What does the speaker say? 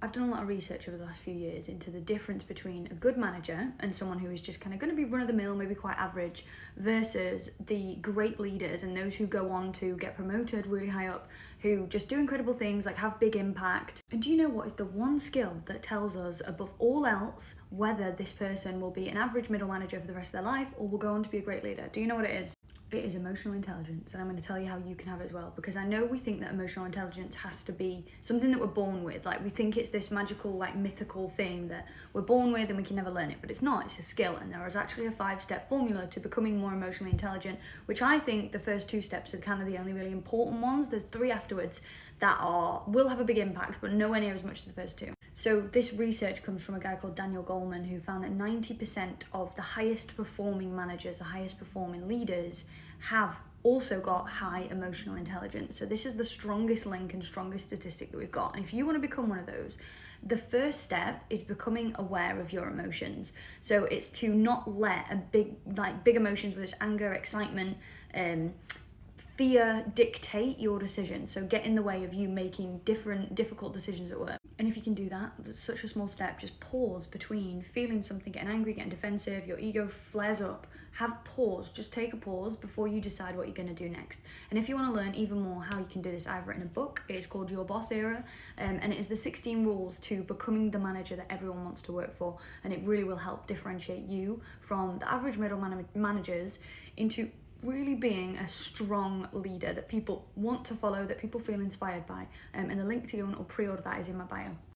I've done a lot of research over the last few years into the difference between a good manager and someone who is just kind of going to be run-of-the-mill, maybe quite average, versus the great leaders and those who go on to get promoted really high up, who just do incredible things, like have big impact. And do you know what is the one skill that tells us above all else whether this person will be an average middle manager for the rest of their life or will go on to be a great leader? Do you know what it is? It is emotional intelligence, and I'm going to tell you how you can have it as well, because I know we think that emotional intelligence has to be something that we're born with. Like, we think it's this magical, like, mythical thing that we're born with and we can never learn it, but it's not. It's a skill, and there is actually a 5-step formula to becoming more emotionally intelligent, which I think the first 2 steps are kind of the only really important ones. There's 3 afterwards that will have a big impact, but nowhere near as much as the first 2. So this research comes from a guy called Daniel Goleman, who found that 90% of the highest performing managers, the highest performing leaders, have also got high emotional intelligence. So this is the strongest link and strongest statistic that we've got. And if you want to become one of those, the first step is becoming aware of your emotions. So it's to not let big emotions, whether it's anger, excitement, fear, dictate your decision. So get in the way of you making difficult decisions at work. And if you can do that, it's such a small step. Just pause between feeling something, getting angry, getting defensive, your ego flares up. Have pause. Just take a pause before you decide what you're going to do next. And if you want to learn even more how you can do this, I've written a book. It's called Your Boss Era, and it is the 16 rules to becoming the manager that everyone wants to work for. And it really will help differentiate you from the average middle managers into really being a strong leader that people want to follow, that people feel inspired by. And the link to go and pre-order that is in my bio.